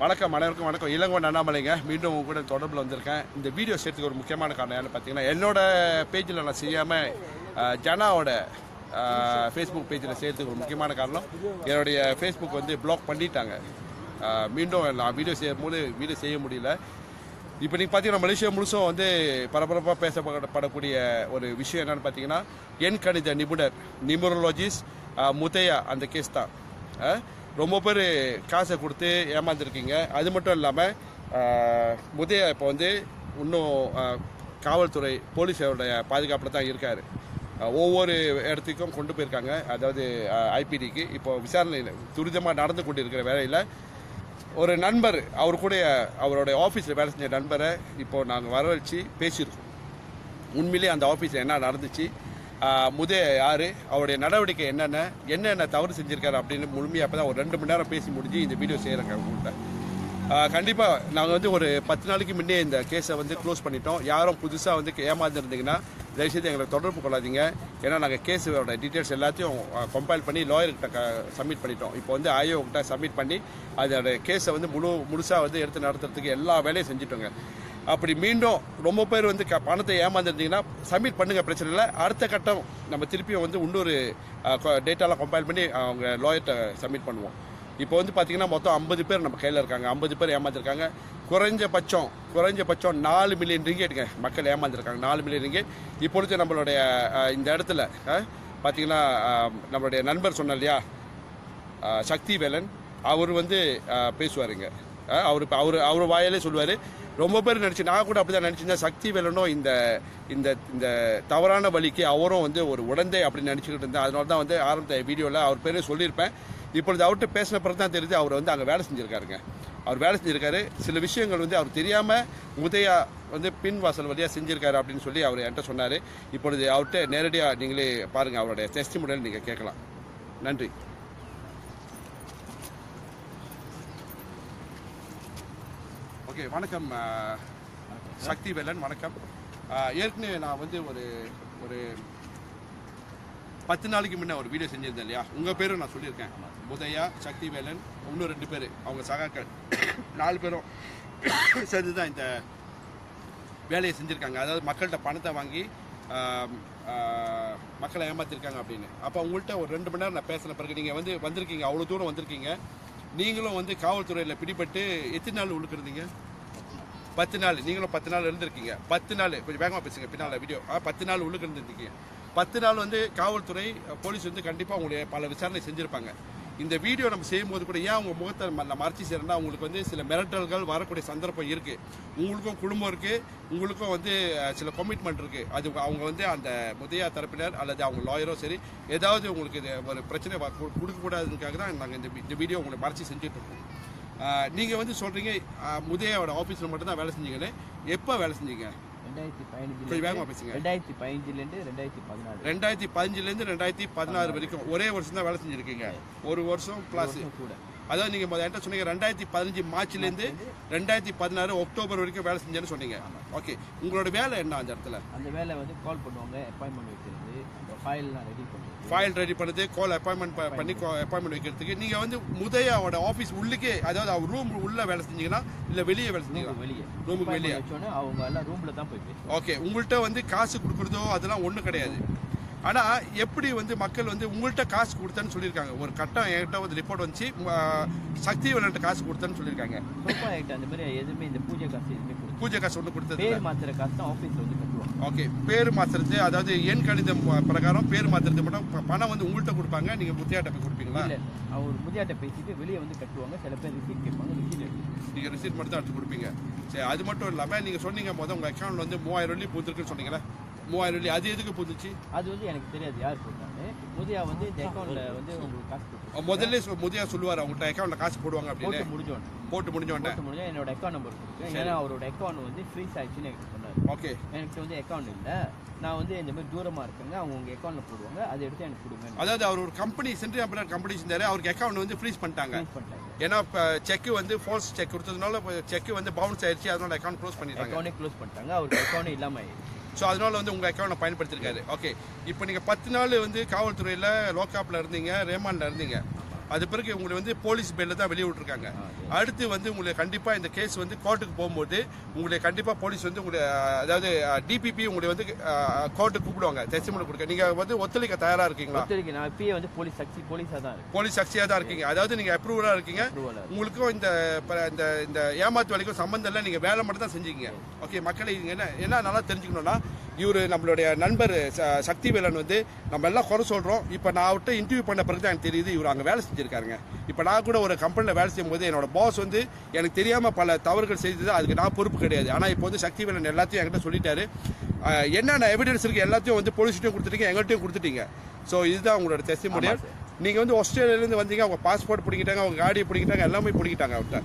வணக்கம் அனைவருக்கும் வணக்கம். இளங்கோவன் அண்ணாமலைங்க. மீண்டும் உங்க கூட தொடர்பில் வந்திருக்கேன். இந்த வீடியோ சேர்த்துக்கு ஒரு முக்கியமான காரணம் என்னன்னு பார்த்தீங்கன்னா, என்னோட பேஜில் நான் செய்யாமல் ஜனாவோட ஃபேஸ்புக் பேஜில் சேர்த்துக்கு ஒரு முக்கியமான காரணம், என்னுடைய ஃபேஸ்புக் வந்து பிளாக் பண்ணிட்டாங்க. மீண்டும் நான் வீடியோ செய்ய முடியல. இப்போ நீங்கள் பார்த்தீங்கன்னா மலேசியா முழுசும் வந்து பரபரப்பாக பேசப்படக்கூடிய ஒரு விஷயம் என்னன்னு பார்த்தீங்கன்னா, எண் கணித நிபுணர் நியூமரோலஜிஸ்ட் முத்தையா அந்த கேஸ் தான். ரொம்ப பேர் காசை கொடுத்து ஏமாந்துருக்கீங்க. அது மட்டும் இல்லாமல் முத்தையா இப்போ வந்து இன்னும் காவல்துறை போலீஸோடைய பாதுகாப்பில் தான் இருக்கார். ஒவ்வொரு இடத்துக்கும் கொண்டு போயிருக்காங்க, அதாவது ஐபிடிக்கு. இப்போ விசாரணை துரிதமாக நடந்து கொண்டு இருக்கிற வேலையில் ஒரு நண்பர், அவர் கூட அவருடைய ஆஃபீஸில் வேலை செஞ்ச நண்பரை இப்போது நாங்கள் வரவழைச்சி பேசியிருக்கோம். உண்மையிலே அந்த ஆஃபீஸில் என்ன நடந்துச்சு, முதைய யார், அவருடைய நடவடிக்கை என்னென்ன தவறு செஞ்சுருக்காரு அப்படின்னு முழுமையாக அப்போ தான் ஒரு 2 மணி நேரம் பேசி முடிஞ்சு இந்த வீடியோ செய்கிறேங்க உங்கள்கிட்ட. கண்டிப்பாக நாங்கள் வந்து ஒரு 10 நாளைக்கு முன்னே இந்த கேஸை வந்து க்ளோஸ் பண்ணிட்டோம். யாரும் புதுசாக வந்து ஏமாந்துருந்தீங்கன்னா தயவுசெய்து எங்களை தொடர்பு கொள்ளாதீங்க. ஏன்னா நாங்கள் கேஸோட டீட்டெயில்ஸ் எல்லாத்தையும் கம்பைல் பண்ணி லாயர்கிட்ட சப்மிட் பண்ணிட்டோம். இப்போ வந்து ஐஓக்கிட்ட சப்மிட் பண்ணி அதோட கேஸை வந்து முழுசாக வந்து எடுத்து நடத்துறதுக்கு எல்லா வேலையும் செஞ்சுட்டோங்க. அப்படி மீண்டும் ரொம்ப பேர் வந்து பணத்தை ஏமாந்துருந்தீங்கன்னா சப்மிட் பண்ணுங்கள், பிரச்சனை இல்லை. அடுத்த கட்டம் நம்ம திருப்பியும் வந்து இன்னொரு டேட்டாலாம் கம்பைல் பண்ணி அவங்க லாயர்கிட்ட சப்மிட் பண்ணுவோம். இப்போ வந்து பார்த்தீங்கன்னா மொத்தம் 50 பேர் நம்ம கையில் இருக்காங்க. 50 பேர் ஏமாந்துருக்காங்க. குறைஞ்சபட்சம் 4 மில்லியன் ரிங்கேட்டுங்க மக்கள் ஏமாந்துருக்காங்க. 4 மில்லியன் ரிங்கேட். இப்பொழுது நம்மளுடைய இந்த இடத்துல பார்த்தீங்கன்னா நம்மளுடைய நண்பர் சொன்னார் இல்லையா, சக்தி வேலன், அவர் வந்து பேசுவாருங்க. அவர் வாயிலே சொல்லுவார். ரொம்ப பேர் நினச்சி, நான் கூட அப்படி தான் நினச்சிருந்தேன், சக்தி வேலனும் இந்த இந்த இந்த தவறான வழிக்கு அவரும் வந்து ஒரு உடந்தை அப்படின்னு நினச்சிக்கிட்டு இருந்தேன். அதனால தான் வந்து ஆரம்ப வீடியோவில் அவர் பேரே சொல்லியிருப்பேன். இப்பொழுது அவர்கிட்ட பேசின பிறகு தான் தெரியுது அவர் வந்து அங்கே வேலை செஞ்சுருக்காருங்க. அவர் வேலை செஞ்சுருக்காரு. சில விஷயங்கள் வந்து அவர் தெரியாமல் முதையா வந்து பின் வாசல் வழியாக செஞ்சுருக்காரு அப்படின்னு சொல்லி அவர் என்கிட்ட சொன்னார். இப்பொழுது அவர்கிட்ட நேரடியாக நீங்களே பாருங்கள், அவருடைய டெஸ்டிமோனியல் நீங்கள் கேட்கலாம். நன்றி. ஓகே, வணக்கம் சக்தி வேலன், வணக்கம். ஏற்கனவே நான் வந்து ஒரு 10 நாளைக்கு முன்னே ஒரு வீடியோ செஞ்சிருந்தேன் இல்லையா, உங்கள் பேரும் நான் சொல்லியிருக்கேன். முதையா, சக்தி வேலன், இன்னும் 2 பேர் அவங்க சகாக்கள், 4 பேரும் சேர்ந்து தான் இந்த வேலையை செஞ்சுருக்காங்க. அதாவது மக்கள்கிட்ட பணத்தை வாங்கி மக்களை ஏமாத்திருக்காங்க அப்படின்னு. அப்போ உங்கள்கிட்ட ஒரு 2 மணி நேரம் நான் பேசின பிறகு நீங்கள் வந்து வந்திருக்கீங்க, அவ்வளோ தூரம் வந்திருக்கீங்க. நீங்களும் வந்து காவல்துறையில் பிடிபட்டு எத்தனை நாள் உள்ளுக்குறீங்க? 10 நாள். நீங்களும் 10 நாள் இருந்திருக்கீங்க. 10 நாள், கொஞ்சம் வேகமாக பேசுங்க பின்னால் வீடியோ. 10 நாள் உள்ளுக்கு இருந்திருக்கீங்க. 10 நாள் வந்து காவல்துறை போலீஸ் வந்து கண்டிப்பாக உங்களுடைய பல விசாரணை செஞ்சுருப்பாங்க. இந்த வீடியோ நம்ம செய்யும்போது கூட ஏன் உங்கள் முகத்தை மறைச்சி செய்யறேன்னா, உங்களுக்கு வந்து சில மிரட்டல்கள் வரக்கூடிய சந்தர்ப்பம் இருக்குது. உங்களுக்கும் குடும்பம் இருக்குது, உங்களுக்கும் வந்து சில கமிட்மெண்ட் இருக்குது. அது அவங்க வந்து அந்த முதையா தரப்பினர் அல்லது அவங்க லாயரோ சரி, ஏதாவது உங்களுக்கு இது ஒரு பிரச்சனை கொடுக்கக்கூடாதுக்காக தான் நாங்கள் இந்த வீடியோ உங்களை மறைச்சி செஞ்சுட்டு இருக்கோம். நீங்கள் வந்து சொல்கிறீங்க முதையாவோட ஆஃபீஸில் மட்டும்தான் வேலை செஞ்சீங்கன்னு. எப்போ வேலை செஞ்சீங்க? 2015 2016 வரைக்கும் ஒரே வருஷம் தான் வேலை செஞ்சிருக்கீங்க. ஒரு வருஷம் பிளஸ் கூட. அதாவது நீங்க முதல்ல சொன்னீங்க 2015 மார்ச்லேருந்து 2016 அக்டோபர் வரைக்கும் வேலை செஞ்சேன்னு சொன்னீங்க. ஓகே, உங்களோட வேலை என்ன அந்த இடத்துல? அந்த வேலை வந்து கால் பண்ணுவாங்க, அப்பாயின்மெண்ட் வைக்கிறது, அந்த ஃபைல்லாம் ரெடி பண்ணுறது, ஃபைல் ரெடி பண்ணுறது, கால் அப்பாயின்மெண்ட் பண்ணி அப்பாயின்மெண்ட் வைக்கிறதுக்கு. நீங்க வந்து முதையாவோட ஆஃபீஸ் உள்ளுக்கே, அதாவது அவர் ரூம் உள்ள வேலை செஞ்சீங்கன்னா இல்லை வெளியே வேலை செஞ்சீங்களா? வெளியே, ரூமுக்கு வெளியே. அவங்க எல்லாம் ரூம்ல தான் போய் பேசுவாங்க. ஓகே, உங்கள்கிட்ட வந்து காசு கொடுக்குறதோ அதெல்லாம் ஒன்றும் கிடையாது. ஆனால் எப்படி வந்து மக்கள் வந்து உங்கள்கிட்ட காசு கொடுத்தேன்னு சொல்லியிருக்காங்க. ஒரு கட்டம் என்கிட்ட வந்து ரிப்போர்ட் வந்துச்சு, சக்தி வேலன்ட்ட காசு கொடுத்தேன்னு சொல்லியிருக்காங்க. அந்த மாதிரி எதுவுமே இந்த பூஜை காசு எதுவுமே பூஜை காசு ஒன்று கொடுத்தது, பேர் மாத்திர காசு தான் ஆஃபீஸில் வந்து கட்டுவாங்க. ஓகே, பேர் மாத்திரத்து, அதாவது எண் கணிதம் பிரகாரம் பேர் மாத்திரத்து மட்டும் பணம் வந்து உங்கள்கிட்ட கொடுப்பாங்க. நீங்கள் முத்தையாட்ட போய் கொடுப்பீங்களா? இல்லை, அவர் முத்தையாட்ட பேசிட்டு வெளியே வந்து கட்டுவாங்க. சில பேர் ரிசீட் கேட்பாங்க, ரிசீட் எடுத்து நீங்கள் ரிசீட் மட்டும் தான் எடுத்து கொடுப்பீங்க. சரி, அது மட்டும் இல்லாமல் நீங்கள் சொன்னீங்க முதல் உங்கள் அக்கௌண்ட்டில் வந்து 3000 வெள்ளி பூத்துருக்குன்னு சொன்னீங்களா? 3000 வெள்ளி அது எதுக்கு பூந்துச்சு? அது வந்து எனக்கு தெரியாது யார் போட்டாங்க. முதையா வந்து இந்த அக்கௌண்ட்டில் வந்து உங்களுக்கு காசு கொடுத்து முதல்ல முதையா சொல்லுவார் அவங்கள்ட்ட அக்கௌண்ட்டில் காசு போடுவாங்க அப்படின்னு. போட்டு முடிஞ்சோடனே என்னோட அக்கௌண்ட் நம்பர் கொடுத்தேன். ஏன்னா அவரோட அக்கௌண்ட் வந்து ஃப்ரீஸ் ஆயிடுச்சுன்னு எனக்கு சொன்னார். ஓகே, எனக்கு வந்து அக்கௌண்ட் இல்லை, நான் வந்து இந்த மாதிரி தூரமாக இருக்குங்க, அவங்க உங்கள் அக்கௌண்ட்டில் போடுவாங்க, அதை எடுத்து எனக்கு கொடுங்க. அதாவது அவர் ஒரு கம்பெனி சென்ட்ரி அம்பலர் கம்பெனி செஞ்சாரு, அவருக்கு அக்கௌண்ட் வந்து ஃப்ரீஸ் பண்ணிட்டாங்க. ஏன்னா செக் வந்து ஃபால்ஸ் செக் கொடுத்ததுனால செக் வந்து பவுன்ஸ் ஆயிடுச்சு, அதனால அக்கௌண்ட் க்ளோஸ் பண்ணிட்டாங்க. அக்கௌண்ட்டே க்ளோஸ் பண்ணிட்டாங்க, அவருக்கு அக்கௌண்ட் இல்லாமல் ஆயிடுச்சு. ஸோ அதனால வந்து உங்கள் அக்கௌண்ட்டை பயன்படுத்திருக்காரு. ஓகே, இப்போ நீங்கள் 10 நாள் வந்து காவல்துறையில் லோக்காப்பில் இருந்தீங்க, ரேமாண்டில் இருந்தீங்க. அது பிறகு உங்களை வந்து போலீஸ் பெல்ல தான் வெளியே விட்டுருக்காங்க. அடுத்து வந்து உங்களுக்கு கண்டிப்பாக இந்த கேஸ் வந்து கோர்ட்டுக்கு போகும்போது உங்களை கண்டிப்பாக போலீஸ் வந்து உங்களை அதாவது டிபிபி உங்களை வந்து கோர்ட்டுக்கு கூப்பிடுவாங்க டெஸ்டிமனி கொடுக்க. நீங்கள் வந்து ஒத்துழைக்க தயாராக இருக்கீங்களா? நான் இப்பயே வந்து போலீஸ் சாட்சியாக தான் இருக்கீங்க. அதாவது நீங்கள் அப்ரூவலாக இருக்கீங்க. உங்களுக்கும் இந்த இந்த ஏமாத்து வேலைக்கும் சம்பந்தம் இல்லை. நீங்கள் வேலை மட்டும் தான் செஞ்சீங்க. ஓகே மக்களை என்ன நல்லா தெரிஞ்சுக்கணும்னா, இவர் நம்மளுடைய நண்பர் சக்திவேலன் வந்து நம்ம எல்லாம் குறை சொல்கிறோம். இப்போ நான் அவர்கிட்ட இன்டர்வியூ பண்ண பிறகு தான் எனக்கு தெரியுது இவர் அங்கே வேலை செஞ்சுருக்காருங்க. இப்போ நான் கூட ஒரு கம்பெனியில் வேலை செய்யும் போது என்னோட பாஸ் வந்து எனக்கு தெரியாமல் பல தவறுகள் செய்தது, அதுக்கு நான் பொறுப்பு கிடையாது. ஆனால் இப்போ வந்து சக்திவேலன் எல்லாத்தையும் என்கிட்ட சொல்லிட்டாரு. என்னென்ன எவிடன்ஸ் இருக்குது எல்லாத்தையும் வந்து போலீஸ்கிட்டையும் கொடுத்துட்டீங்க, எங்கள்கிட்டையும் கொடுத்துட்டீங்க. ஸோ இதுதான் உங்களோட டெஸ்டிமோனியல். நீங்கள் வந்து ஆஸ்திரேலியாவிலேருந்து வந்தீங்க, அவங்க பாஸ்போர்ட் பிடிக்கிட்டாங்க, அவங்க காடியை பிடிக்கிட்டாங்க, எல்லாமே பிடிக்கிட்டாங்க அவர்கிட்ட.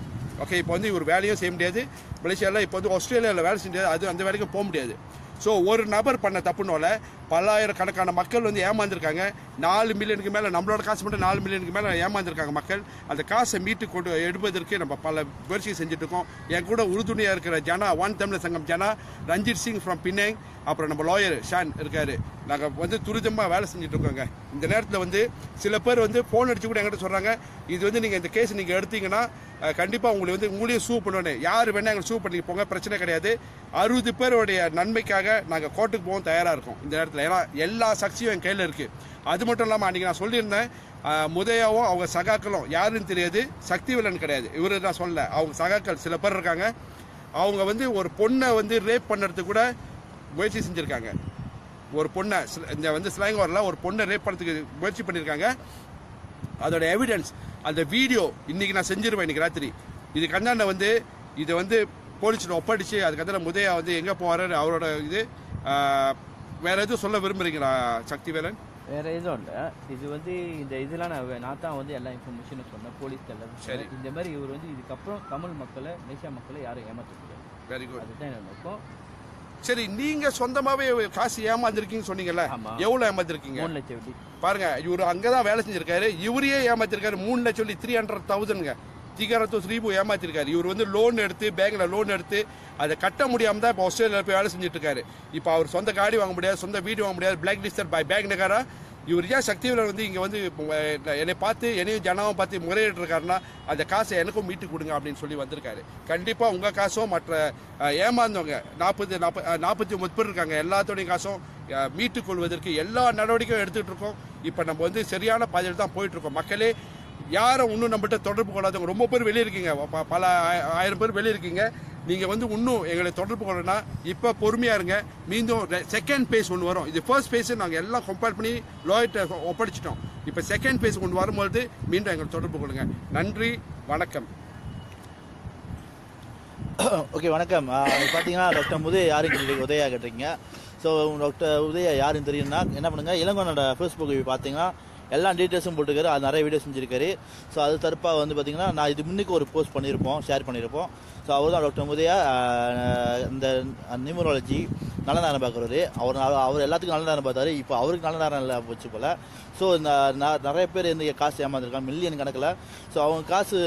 ஓகே இப்போ வந்து இவர் வேலையும் செய்ய முடியாது. மலேசியாவில் இப்போ வந்து ஆஸ்திரேலியாவில் வேலை செய்ய முடியாது. அது அந்த வேலைக்கு போக முடியாது. ஸோ ஒரு நபர் பண்ண தப்புனால பல்லாயிரக்கணக்கான மக்கள் வந்து ஏமாந்துருக்காங்க. 4 மில்லியனுக்கு மேலே நம்மளோட காசு மட்டும் 4 மில்லியனுக்கு மேலே ஏமாந்துருக்காங்க மக்கள். அந்த காசை மீட்டு கொண்டு எடுப்பதற்கு நம்ம பல முயற்சியை செஞ்சுட்டு இருக்கோம். என் கூட உறுதுணையாக இருக்கிற ஜனா, ஒன் தமிழ் சங்கம் ஜனா, ரஞ்சித் சிங் ஃப்ரம் பின்னேங், அப்புறம் நம்ம லாயர் ஷான் இருக்காரு. நாங்கள் வந்து துரிதமாக வேலை செஞ்சுட்டு இருக்கோங்க. இந்த நேரத்தில் வந்து சில பேர் வந்து ஃபோன் அடிச்சு கூட எங்கிட்ட சொல்கிறாங்க, இது வந்து நீங்கள் இந்த கேஸ் நீங்கள் எடுத்தீங்கன்னா கண்டிப்பாக உங்களை வந்து உங்களையும் சூ பண்ணுவேன்னு. யார் வேணா எங்களை சூ பண்ணி போங்க, பிரச்சனை கிடையாது. 60 பேருடைய நன்மைக்காக நாங்கள் கோர்ட்டுக்கு போகவும் தயாராக இருக்கோம் இந்த நேரத்தில். ஏன்னா எல்லா சாட்சியும் என் கையில் இருக்குது. அது மட்டும் இல்லாமல் அன்றைக்கி நான் சொல்லியிருந்தேன், முதையாவும் அவங்க சகாக்களும் யாருன்னு தெரியாது, சக்திவேலன் கிடையாது. இவரு நான் சொல்லலை, அவங்க சகாக்கள் சில பேர் இருக்காங்க. அவங்க வந்து ஒரு பொண்ணை வந்து ரேப் பண்ணுறதுக்கு கூட முயற்சி செஞ்சுருக்காங்க. ஒரு பொண்ணை இந்த வந்து ஸ்லாங்கோரில் ஒரு பொண்ணை ரேப் பண்ணுறதுக்கு முயற்சி பண்ணியிருக்காங்க. அதோட எவிடன்ஸ் அந்த வீடியோ இன்னைக்கு நான் செஞ்சிருவேன். இன்னைக்கு ராத்திரி இது கண்ணாண்ட வந்து இதை வந்து போலீஸில் ஒப்படைச்சு அதுக்கப்புறம் முதையா வந்து எங்கே போவார் அவரோட இது வேற எதுவும் சொல்ல விரும்புறீங்களா சக்திவேலன்? வேற எதுவும் இல்லை. இது வந்து இந்த இதெல்லாம் நான் தான் வந்து எல்லா இன்ஃபர்மேஷனும் சொன்னேன் போலீஸ் எல்லாம். சரி, இந்த மாதிரி இவர் வந்து இதுக்கப்புறம் தமிழ் மக்களை, மலேசியா மக்களை யாரும் ஏமாற்றக்கூடாது. வெரி குட், அதுதான் என்ன நோக்கம். சரி, நீங்க சொந்தமாவே காசு ஏமாந்துருக்கீங்கன்னு சொன்னீங்கல்ல, எவ்வளவு ஏமாத்திருக்கீங்க? 3 லட்சம். பாருங்க, இவரு அங்கதான் வேலை செஞ்சிருக்காரு. இவரையே ஏமாத்திருக்காரு 3 லட்சம் 300,000 300,000 ஏமாத்திருக்காரு. இவர் வந்து லோன் எடுத்து, பேங்க்ல லோன் எடுத்து அதை கட்ட முடியாம தான் இப்போ ஆஸ்திரேலியாவில் போய் வேலை செஞ்சுட்டு இருக்காரு. இப்போ அவர் சொந்த காடி வாங்க முடியாது, சொந்த வீடு வாங்க முடியாது, பிளாக் லிஸ்டட் பை பேங்க் நகரா. இவர் ஏன் சக்திவேலன் வந்து இங்கே வந்து என்னை பார்த்து என்னையும் ஜனாவும் பார்த்து முறையிட்டு இருக்காருன்னா அந்த காசை எனக்கும் மீட்டு கொடுங்க அப்படின்னு சொல்லி வந்திருக்காரு. கண்டிப்பாக உங்கள் காசும் மற்ற ஏமாந்தவங்க 49 பேர் இருக்காங்க, எல்லாத்தோடைய காசும் மீட்டுக் கொள்வதற்கு எல்லா நடவடிக்கையும் எடுத்துகிட்டு இருக்கோம். இப்போ நம்ம வந்து சரியான பாதையில் தான் போயிட்டு இருக்கோம். மக்களே யாரும் இன்னும் நம்மகிட்ட தொடர்பு கொள்ளாதவங்க ரொம்ப பேர் வெளியே இருக்கீங்க, பல 1000 பேர் வெளியே இருக்கீங்க. நீங்கள் வந்து இன்னும் எங்களை தொடர்பு கொள்ளனா இப்போ பொறுமையாக இருங்க. மீண்டும் செகண்ட் பேஸ் ஒன்று வரும். இது ஃபர்ஸ்ட் பேஸ் நாங்கள் எல்லாம் கம்பேர் பண்ணி லாயர்கிட்ட ஒப்படைச்சிட்டோம். இப்போ செகண்ட் பேஸ் ஒன்று வரும்போது மீண்டும் எங்களை தொடர்பு கொள்ளுங்க. நன்றி, வணக்கம். ஓகே, வணக்கம். பார்த்தீங்கன்னா டாக்டர் உதயா கேட்டிருக்கீங்க. ஸோ டாக்டர் உதயா யாருன்னு தெரியும்னா என்ன பண்ணுங்கள், இளங்கோனோட ஃபேஸ்புக் பார்த்தீங்கன்னா எல்லா டீட்டெயில்ஸும் போட்டுருக்காரு. அது நிறைய வீடியோஸ் செஞ்சுருக்காரு. ஸோ அது தரப்பாக வந்து பார்த்தீங்கன்னா நான் இது முன்னுக்கு ஒரு போஸ்ட் பண்ணியிருப்போம், ஷேர் பண்ணியிருப்போம். ஸோ அவர் தான் டாக்டர் உதயா. இந்த நியூமராலஜி நல்ல நேரம் பார்க்குறாரு. அவர் எல்லாத்துக்கும் நல்ல நேரம் பார்த்தாரு. இப்போ அவருக்கு நல்ல நேரம் இல்லை போச்சு போல். ஸோ இந்த நிறைய பேர் இந்த காசு ஏமாந்துருக்காங்க மில்லியன் கணக்கில். ஸோ அவங்க காசு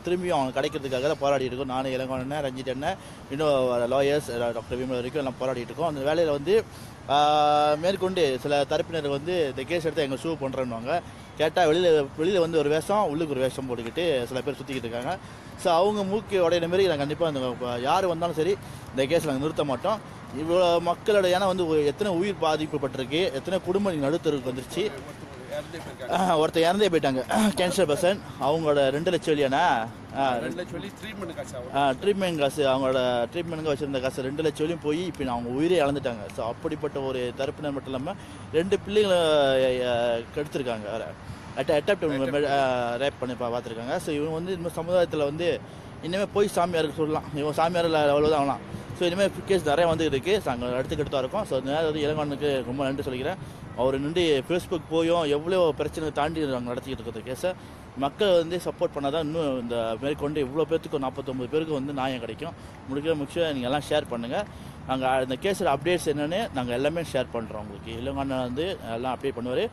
திரும்பியும் அவங்க கிடைக்கிறதுக்காக தான் போராடிட்டு இருக்கோம். நானும் இளங்கோண்ணன், ரஞ்சித் அண்ணன், இன்னும் லாயர்ஸ் டாக்டர் விமல் வரைக்கும் எல்லாம் போராடிட்டு இருக்கோம். அந்த வேலையில் வந்து மேற்கொண்டு சில தரப்பினர் வந்து இந்த கேஸ் எடுத்து எங்கள் ஷூ பண்ணுறேன்னுவாங்க. கேட்டால் வெளியில் வந்து ஒரு வேஷம், உள்ளுக்கு ஒரு வேஷம் போட்டுக்கிட்டு சில பேர் சுற்றிக்கிட்டு இருக்காங்க. ஸோ அவங்க மூக்கு உடையிற மாரி நான் கண்டிப்பாக அந்த யார் வந்தாலும் சரி இந்த கேஸில் நாங்கள் நிறுத்த மாட்டோம். இவ்வளோ மக்களோட ஏன்னா வந்து எத்தனை உயிர் பாதிக்கப்பட்டிருக்கு, எத்தனை குடும்பம் நடுத்தருக்கு வந்துருச்சு. ஒருத்தர் இறந்தே போயிட்டாங்க, கேன்சர் பர்சன். அவங்களோட 2 லட்சம் இல்லையாண்ணா ட்ரீட்மெண்ட் காசு, அவங்களோட ட்ரீட்மெண்ட்க்கு வச்சிருந்த காசு 2 லட்சம் போய் இப்போ அவங்க உயிரே இழந்துட்டாங்க. ஸோ அப்படிப்பட்ட ஒரு தரப்பினர் மட்டும் இல்லாமல் 2 பிள்ளைங்களை கெடுத்துருக்காங்க, ரேப் பண்ணி பார்த்துருக்காங்க. ஸோ இவங்க வந்து இன்னும் சமுதாயத்தில் வந்து இனிமேல் போய் சாமியாருக்கு சொல்லலாம், இவங்க சாமியார் அவ்வளோதான் ஆகலாம். ஸோ இனிமேல் கேஸ் நிறைய வந்துட்டு இருக்குது. ஸோ அங்கே அடுத்துக்கிட்டு தான் இருக்கும். ஸோ நேரம் வந்து இளங்கோனுக்கு ரொம்ப நன்றி சொல்லிக்கிறேன். அவர் நின்று ஃபேஸ்புக் போயும் எவ்வளோ பிரச்சனை தாண்டி நாங்கள் நடத்திக்கிட்டு இருக்கிற கேஸை மக்கள் வந்து சப்போர்ட் பண்ணால் தான் இன்னும் இந்த மேற்கொண்டு இவ்வளோ பேருக்கு 49 பேருக்கு வந்து நியாயம் கிடைக்கும். முக்கியம் நீங்கள் எல்லாம் ஷேர் பண்ணுங்கள். நாங்கள் இந்த கேஸில் அப்டேட்ஸ் என்னென்னு நாங்கள் எல்லாமே ஷேர் பண்ணுறோம். உங்களுக்கு இளங்கோண்ணன் வந்து எல்லாம் அப்டேட் பண்ணுவார்.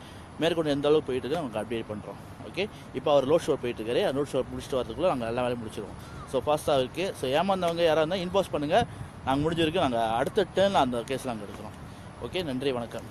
மேற்கொண்டு எந்த அளவுக்கு போயிட்டு நாங்கள் அப்டேட் பண்ணுறோம். ஓகே, இப்போ அவர் ரோட் ஷோ போயிட்டுருக்காரு. ரோட் ஷோ முடிச்சுட்டு வரதுக்குள்ளே நாங்கள் எல்லா வேலையும் முடிச்சிடுவோம். ஸோ ஃபாஸ்ட்டாக இருக்குது. ஸோ ஏமாந்தவங்க யாராக இருந்தால் இன்பாஸ் பண்ணுங்கள். நாங்கள் முடிஞ்சிருக்கு. நாங்கள் அடுத்த டேர்னில் அந்த கேஸில் நாங்கள் எடுக்கிறோம். ஓகே, நன்றி, வணக்கம்.